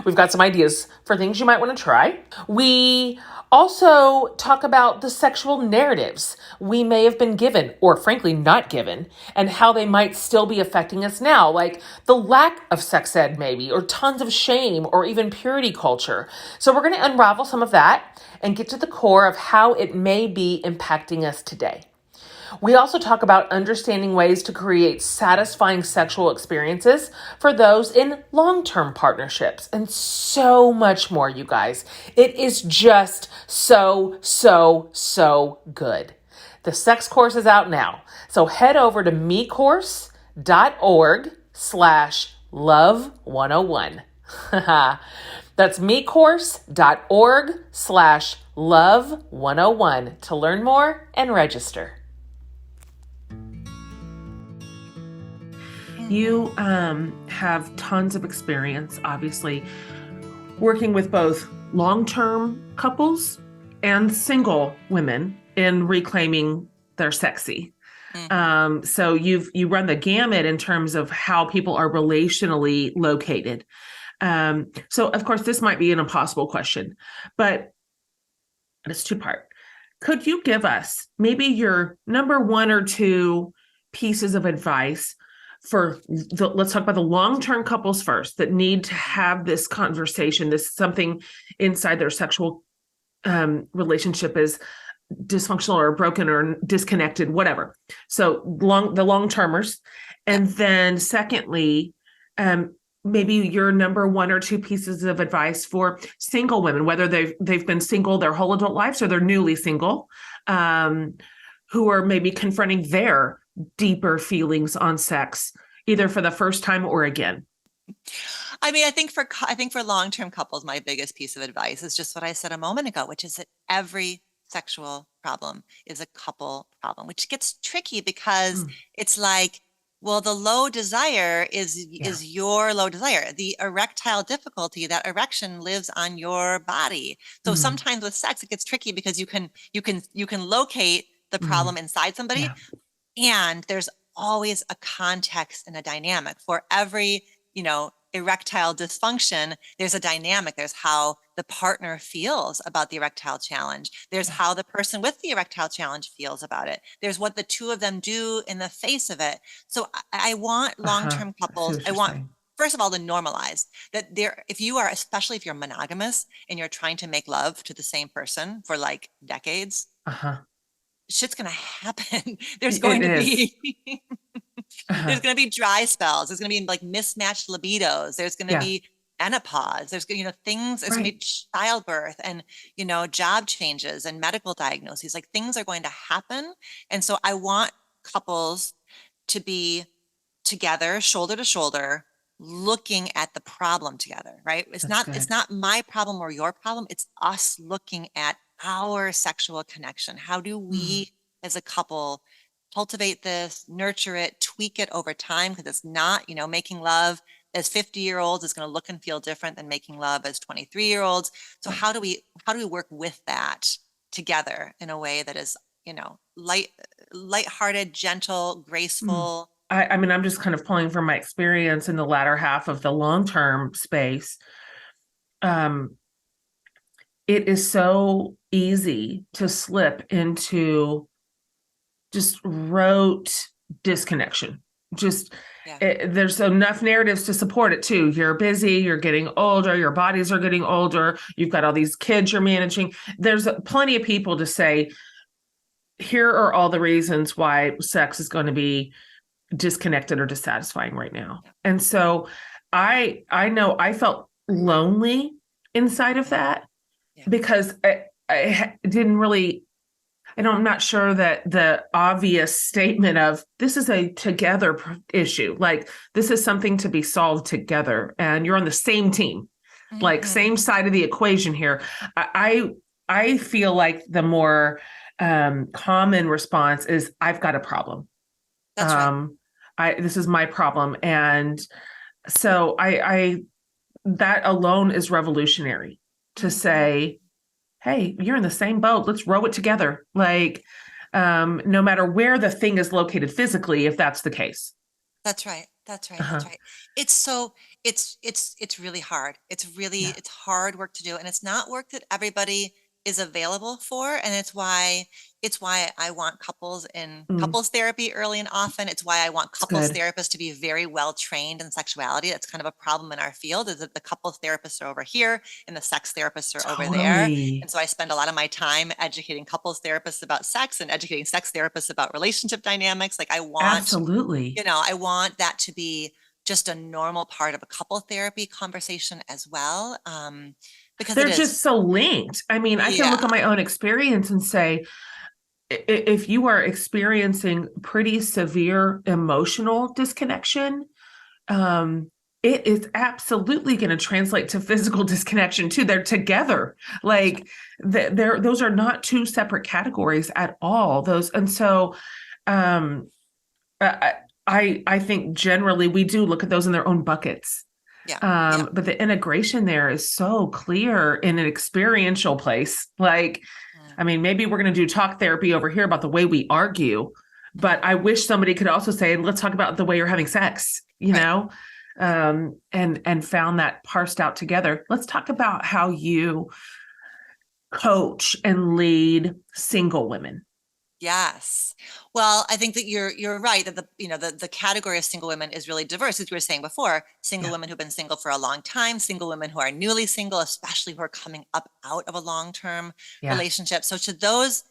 We've got some ideas for things you might want to try. We also talk about the sexual narratives we may have been given, or frankly not given, and how they might still be affecting us now, like the lack of sex ed maybe, or tons of shame, or even purity culture. So we're going to unravel some of that and get to the core of how it may be impacting us today. We also talk about understanding ways to create satisfying sexual experiences for those in long-term partnerships and so much more, you guys. It is just so good. The sex course is out now. So head over to mecourse.org/love101. That's mecourse.org/love101 to learn more and register. You have tons of experience, obviously, working with both long-term couples and single women in reclaiming their sexy. So you run the gamut in terms of how people are relationally located. So of course, this might be an impossible question, but it's two-part. Could you give us maybe your number one or two pieces of advice for let's talk about the long-term couples first that need to have this conversation, this something inside their sexual relationship is dysfunctional or broken or disconnected, whatever. So the long-termers. And then secondly, maybe your number one or two pieces of advice for single women, whether they've been single their whole adult lives or they're newly single, who are maybe confronting their deeper feelings on sex, either for the first time or again. I mean, I think for long-term couples, my biggest piece of advice is just what I said a moment ago, which is that every sexual problem is a couple problem, which gets tricky because it's like, well, the low desire is your low desire. The erectile difficulty, that erection lives on your body. So sometimes with sex, it gets tricky because you can locate the problem inside somebody. And there's always a context and a dynamic for every, erectile dysfunction. There's a dynamic. There's how the partner feels about the erectile challenge. There's how the person with the erectile challenge feels about it. There's what the two of them do in the face of it. So I want long-term couples. I want, first of all, to normalize that especially if you're monogamous and you're trying to make love to the same person for like decades, shit's going to happen. There's going to be there's going to be dry spells. There's going to be like mismatched libidos. There's going to be menopause. There's things. There's going to be childbirth and job changes and medical diagnoses. Like things are going to happen, and so I want couples to be together, shoulder to shoulder, looking at the problem together. Right? It's not my problem or your problem. It's us looking at our sexual connection. How do we as a couple cultivate this, nurture it, tweak it over time? Because it's not, making love as 50-year-olds is going to look and feel different than making love as 23-year-olds. So how do we work with that together in a way that is, lighthearted, gentle, graceful? I mean, I'm just kind of pulling from my experience in the latter half of the long-term space. It is so easy to slip into just rote disconnection. There's enough narratives to support it too. You're busy, you're getting older, your bodies are getting older, you've got all these kids you're managing. There's plenty of people to say, here are all the reasons why sex is going to be disconnected or dissatisfying right now. And so I know I felt lonely inside of that because I didn't really, I'm not sure that the obvious statement of this is a together issue, like this is something to be solved together and you're on the same team, like same side of the equation here. I feel like the more common response is, I've got a problem. That's right. This is my problem. And so that alone is revolutionary to say, hey, you're in the same boat. Let's row it together. Like, no matter where the thing is located physically, if that's the case. That's right. That's right. Uh-huh. That's right. It's really hard. It's hard work to do. And it's not work that everybody is available for. And it's why I want couples in couples therapy early and often. It's why I want couples therapists to be very well trained in sexuality. That's kind of a problem in our field, is that the couples therapists are over here and the sex therapists are over there. And so I spend a lot of my time educating couples therapists about sex and educating sex therapists about relationship dynamics. Like I want that to be just a normal part of a couple therapy conversation as well. Because they're just so linked. I mean, I can look at my own experience and say, if you are experiencing pretty severe emotional disconnection, it is absolutely going to translate to physical disconnection too. They're together. Like those are not two separate categories at all. And so, I think generally we do look at those in their own buckets. But the integration there is so clear in an experiential place. Like, I mean, maybe we're going to do talk therapy over here about the way we argue, but I wish somebody could also say, let's talk about the way you're having sex, you know, and found that parsed out together. Let's talk about how you coach and lead single women. Yes. Well, I think that you're right that the category of single women is really diverse. As you were saying before, single women who've been single for a long time, single women who are newly single, especially who are coming up out of a long-term relationship. So to those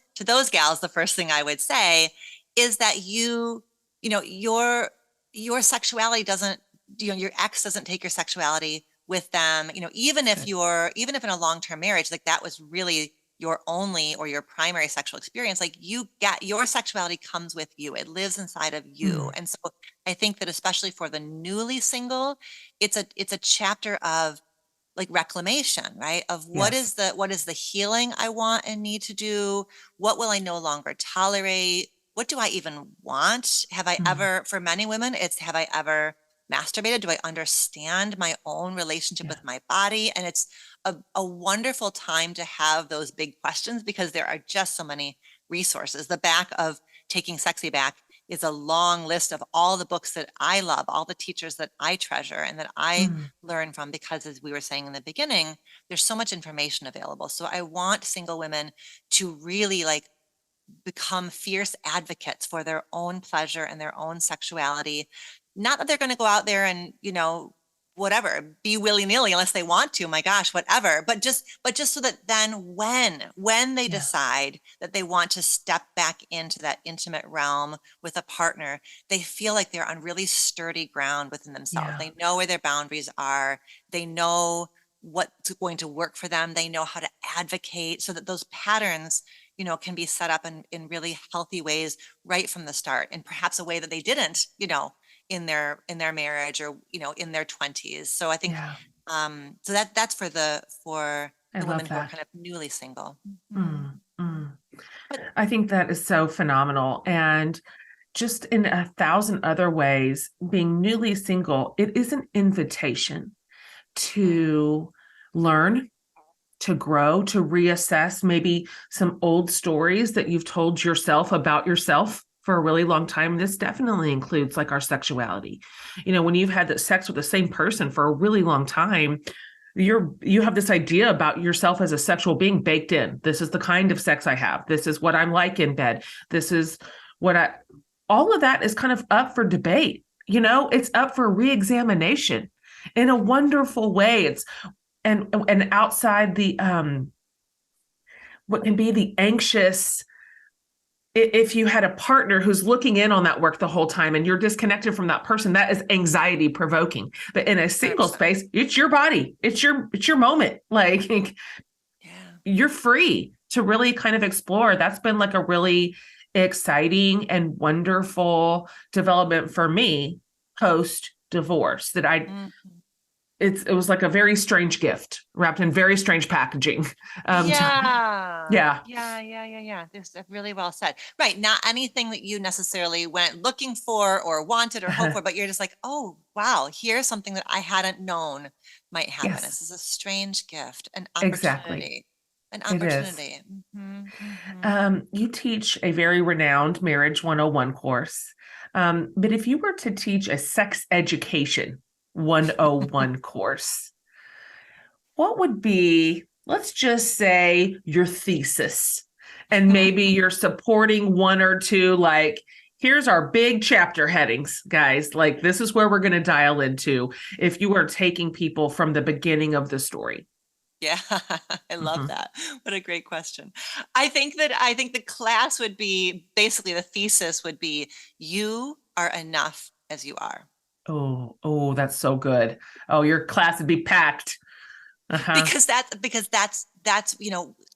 gals, the first thing I would say is that your sexuality doesn't, your ex doesn't take your sexuality with them. Even if in a long-term marriage, like that was really your only or your primary sexual experience, like your sexuality comes with you. It lives inside of you. And so I think that especially for the newly single, it's a chapter of like reclamation, right? Of what is the healing I want and need to do? What will I no longer tolerate? What do I even want? Have I ever, for many women, have I ever masturbated? Do I understand my own relationship with my body? And it's a wonderful time to have those big questions because there are just so many resources. The back of Taking Sexy Back is a long list of all the books that I love, all the teachers that I treasure and that I learn from, because as we were saying in the beginning, there's so much information available. So I want single women to really like become fierce advocates for their own pleasure and their own sexuality. Not that they're going to go out there and, whatever, be willy-nilly unless they want to, my gosh, whatever. But just so that then when they decide that they want to step back into that intimate realm with a partner, they feel like they're on really sturdy ground within themselves. Yeah. They know where their boundaries are. They know what's going to work for them. They know how to advocate so that those patterns, can be set up in really healthy ways right from the start, and perhaps a way that they didn't, in their marriage or in their 20s. So I think so that's for the women who are kind of newly single. I think that is so phenomenal. And just in 1,000 other ways, being newly single, it is an invitation to learn, to grow, to reassess maybe some old stories that you've told yourself about yourself for a really long time. This definitely includes like our sexuality. When you've had sex with the same person for a really long time, you have this idea about yourself as a sexual being baked in. This is the kind of sex I have. This is what I'm like in bed. This is all of that is kind of up for debate. It's up for reexamination in a wonderful way. It's and outside the what can be the anxious, if you had a partner who's looking in on that work the whole time and you're disconnected from that person, that is anxiety provoking. But in a single space, it's your body, it's your moment. Like you're free to really kind of explore. That's been like a really exciting and wonderful development for me post divorce, that it was like a very strange gift wrapped in very strange packaging. Yeah. Yeah. This is really well said. Right. Not anything that you necessarily went looking for or wanted or hoped for, but you're just like, oh, wow, here's something that I hadn't known might happen. Yes, This is a strange gift, an exactly. opportunity, an It is. opportunity. You teach a very renowned Marriage 101 course. But if you were to teach a sex education 101 course, what would be, let's just say, your thesis? And maybe you're supporting one or two, like, here's our big chapter headings, guys. Like, this is where we're going to dial into if you are taking people from the beginning of the story. Yeah, I love that. What a great question. I think the class would be basically the thesis would be you are enough as you are. Oh, that's so good. Oh, your class would be packed. Because that's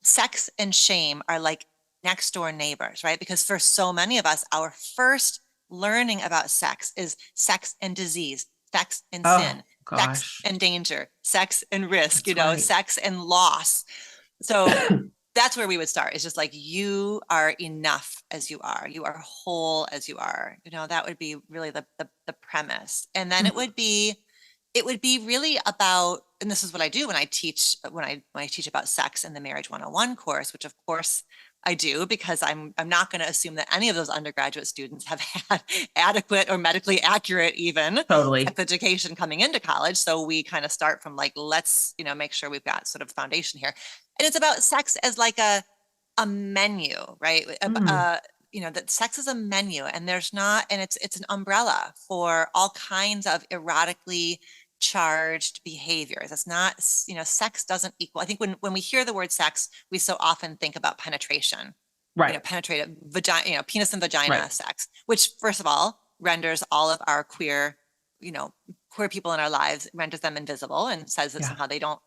sex and shame are like next door neighbors, right? Because for so many of us, our first learning about sex is sex and disease, sex and sin, sex and danger, sex and risk, That's right. sex and loss. So that's where we would start. It's just like, you are enough as you are. You are whole as you are. That would be really the premise. And then it would be really about, and this is what I do when I teach about sex in the Marriage 101 course, which of course I do, because I'm not going to assume that any of those undergraduate students have had adequate or medically accurate even sex education coming into college. So we kind of start from like, let's, make sure we've got sort of foundation here. And it's about sex as like a menu, right? That sex is a menu, and there's not, and it's an umbrella for all kinds of erotically charged behaviors. It's not, sex doesn't equal. I think when we hear the word sex, we so often think about penetration, right? Penetrative vagina, penis and vagina sex, which first of all renders all of our queer people in our lives, renders them invisible and says that somehow they don't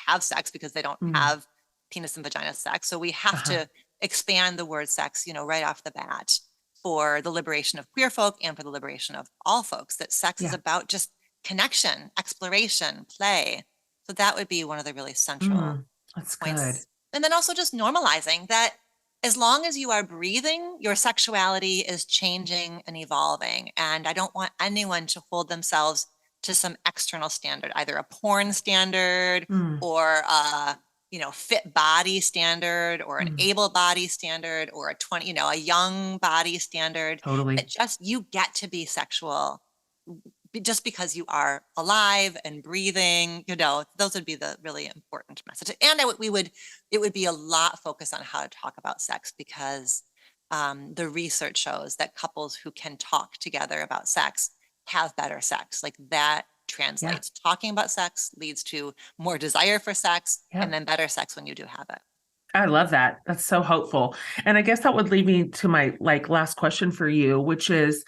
have sex because they don't have penis and vagina sex. So we have to expand the word sex, right off the bat, for the liberation of queer folk and for the liberation of all folks, that sex is about just connection, exploration, play. So that would be one of the really central that's points. Good. And then also just normalizing that as long as you are breathing, your sexuality is changing and evolving. And I don't want anyone to hold themselves to some external standard, either a porn standard or a fit body standard or an able body standard or a young body standard. Totally. That just, you get to be sexual just because you are alive and breathing. Those would be the really important message. And it would be a lot focused on how to talk about sex, because the research shows that couples who can talk together about sex have better sex. Like, that translates. Talking about sex leads to more desire for sex and then better sex when you do have it. I love that. That's so hopeful. And I guess that would lead me to my last question for you, which is,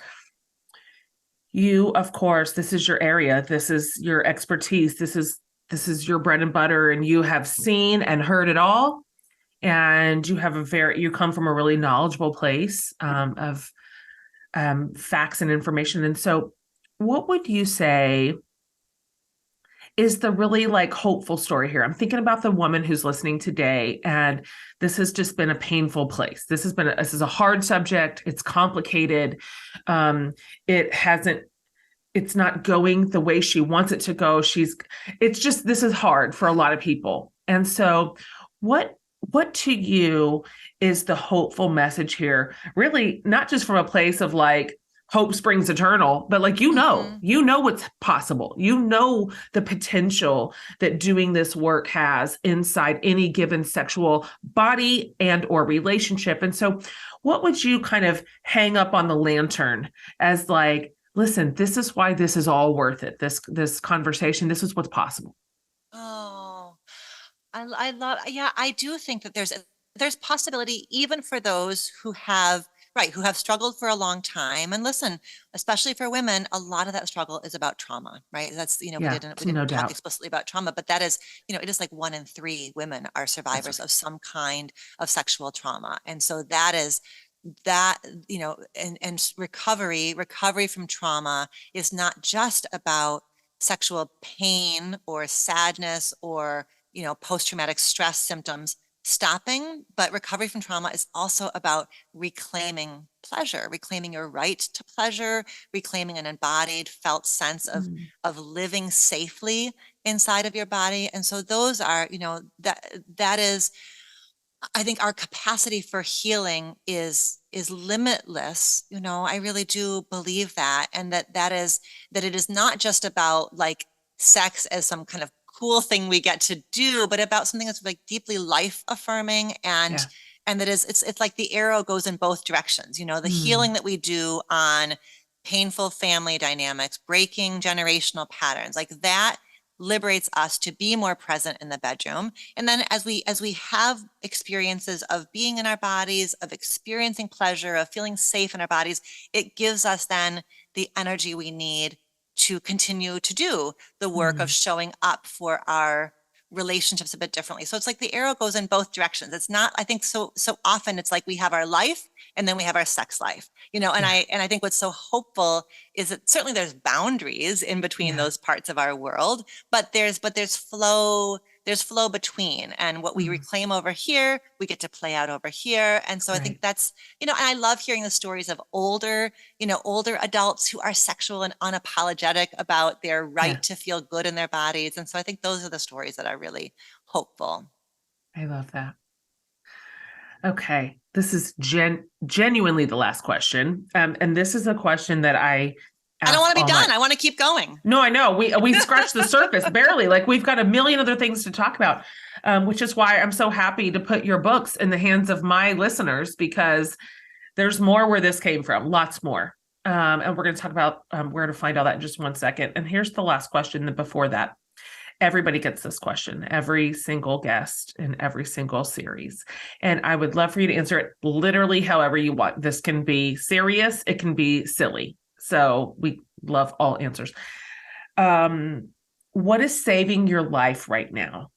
you, of course, this is your area. This is your expertise. This is your bread and butter, and you have seen and heard it all. And you come from a really knowledgeable place of facts and information. And so what would you say is the really hopeful story here? I'm thinking about the woman who's listening today, and this has just been a painful place. This is a hard subject. It's complicated. It's not going the way she wants it to go. This is hard for a lot of people. And so what to you is the hopeful message here? Really, not just from a place of hope springs eternal, but what's possible. The potential that doing this work has inside any given sexual body and or relationship. And so what would you kind of hang up on the lantern as listen, this is why this is all worth it. This conversation, this is what's possible. Oh, I love, I do think that there's possibility even for those who have struggled for a long time. And listen, especially for women, a lot of that struggle is about trauma, right? That's, we didn't talk explicitly about trauma, but that is, it is 1 in 3 women are survivors of some kind of sexual trauma. And so and recovery from trauma is not just about sexual pain or sadness or, post-traumatic stress symptoms stopping, but recovery from trauma is also about reclaiming pleasure, reclaiming your right to pleasure, reclaiming an embodied, felt sense of living safely inside of your body. And so those are, that is, I think our capacity for healing is limitless. I really do believe that. And that it is not just about like sex as some kind of cool thing we get to do, but about something that's like deeply life affirming and that is, it's like the arrow goes in both directions. The healing that we do on painful family dynamics, breaking generational patterns, like that liberates us to be more present in the bedroom. And then as we have experiences of being in our bodies, of experiencing pleasure, of feeling safe in our bodies, it gives us then the energy we need to continue to do the work of showing up for our relationships a bit differently. So it's like the arrow goes in both directions. It's not, I think so often it's like we have our life and then we have our sex life, and I think what's so hopeful is that certainly there's boundaries in between those parts of our world, but there's flow between, and what we reclaim over here, we get to play out over here. And so I think that's, and I love hearing the stories of older adults who are sexual and unapologetic about their right to feel good in their bodies. And so I think those are the stories that are really hopeful. I love that. Okay. This is genuinely the last question. And this is a question that I don't want to be done. I want to keep going. No, I know. We scratched the surface barely. Like we've got a million other things to talk about, which is why I'm so happy to put your books in the hands of my listeners, because there's more where this came from, lots more. And we're going to talk about where to find all that in just one second. And here's the last question before that. Everybody gets this question, every single guest in every single series. And I would love for you to answer it literally however you want. This can be serious. It can be silly. So we love all answers. What is saving your life right now?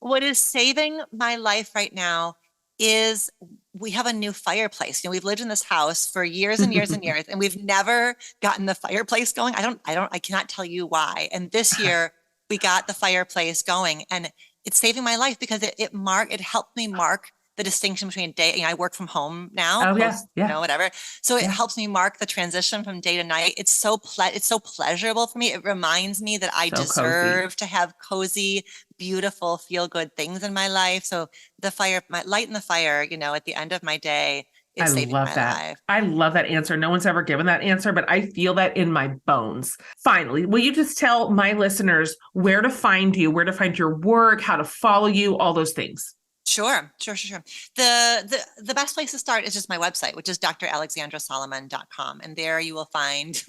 What is saving my life right now is we have a new fireplace. We've lived in this house for years and years and years, and we've never gotten the fireplace going. I cannot tell you why. And this year we got the fireplace going, and it's saving my life because it helped me mark the distinction between day. I work from home now, whatever. So it helps me mark the transition from day to night. It's so pleasurable for me. It reminds me that I deserve to have cozy, beautiful, feel good things in my life. So the fire, my light in the fire, at the end of my day, it's saving my life. I love that answer. No one's ever given that answer, but I feel that in my bones. Finally, will you just tell my listeners where to find you, where to find your work, how to follow you, all those things? Sure. The best place to start is just my website, which is dralexandrasolomon.com. And there you will find,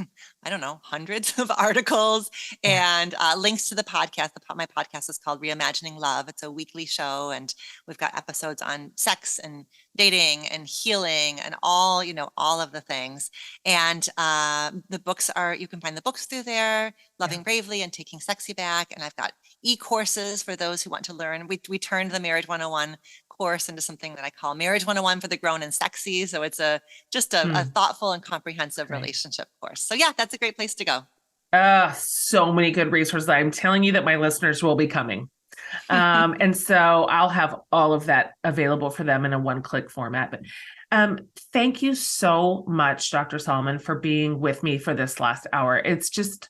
hundreds of articles and links to the podcast. My podcast is called Reimagining Love. It's a weekly show, and we've got episodes on sex and dating and healing and all of the things. And the books you can find the books through there, Loving Bravely and Taking Sexy Back. And I've got e-courses for those who want to learn. We turned the Marriage 101 course into something that I call Marriage 101 for the grown and sexy. So it's a thoughtful and comprehensive relationship course. So that's a great place to go. So many good resources. I'm telling you that my listeners will be coming. And so I'll have all of that available for them in a one-click format. But thank you so much, Dr. Solomon, for being with me for this last hour. It's just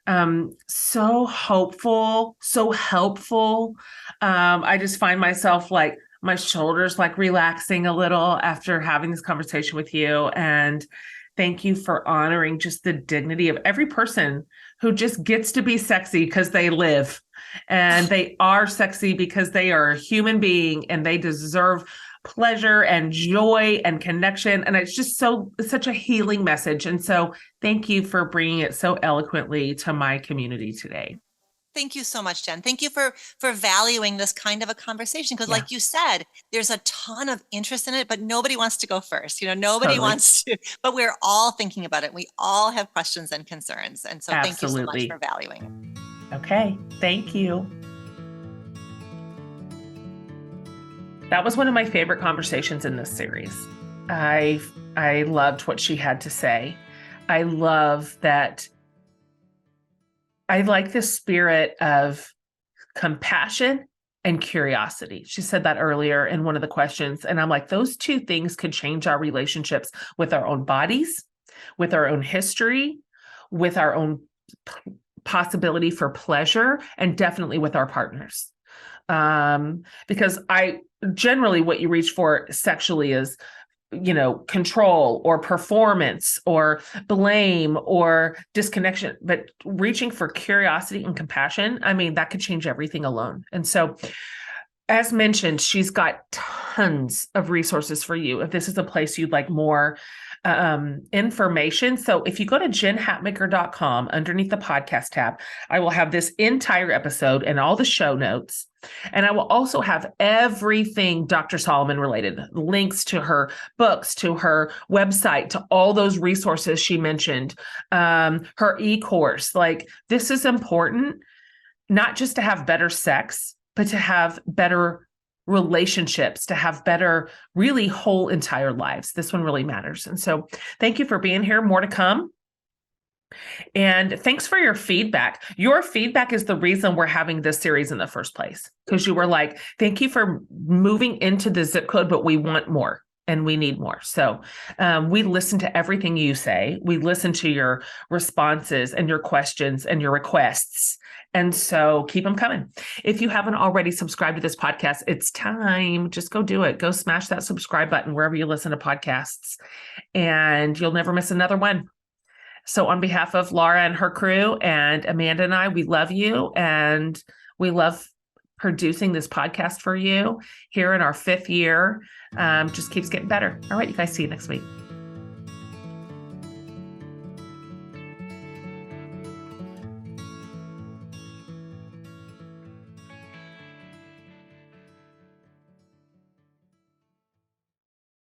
so hopeful, so helpful. I just find myself like my shoulders like relaxing a little after having this conversation with you. And thank you for honoring just the dignity of every person who just gets to be sexy because they live, and they are sexy because they are a human being and they deserve pleasure and joy and connection. And it's just such a healing message. And so thank you for bringing it so eloquently to my community today. Thank you so much, Jen. Thank you for valuing this kind of a conversation. Because like you said, there's a ton of interest in it, but nobody wants to go first. Nobody wants to, but we're all thinking about it. We all have questions and concerns. And so thank you so much for valuing it. Okay. Thank you. That was one of my favorite conversations in this series. I loved what she had to say. I love that. I like the spirit of compassion and curiosity. She said that earlier in one of the questions. And I'm like, those two things could change our relationships with our own bodies, with our own history, with our own possibility for pleasure, and definitely with our partners. Because generally what you reach for sexually is, control or performance or blame or disconnection, but reaching for curiosity and compassion, that could change everything alone. And so, as mentioned, she's got tons of resources for you if this is a place you'd like more information. So if you go to jenhatmaker.com underneath the podcast tab, I will have this entire episode and all the show notes. And I will also have everything Dr. Solomon related, links to her books, to her website, to all those resources she mentioned, her e-course. Like, this is important, not just to have better sex, but to have better relationships, to have better, really whole entire lives. This one really matters. And so thank you for being here. More to come. And thanks for your feedback. Your feedback is the reason we're having this series in the first place, because you were like, thank you for moving into the zip code, but we want more and we need more. So we listen to everything you say. We listen to your responses and your questions and your requests. And so keep them coming. If you haven't already subscribed to this podcast, it's time. Just go do it. Go smash that subscribe button wherever you listen to podcasts, and you'll never miss another one. So on behalf of Laura and her crew and Amanda and I, we love you, and we love producing this podcast for you here in our 5th year. Just keeps getting better. All right, you guys, see you next week.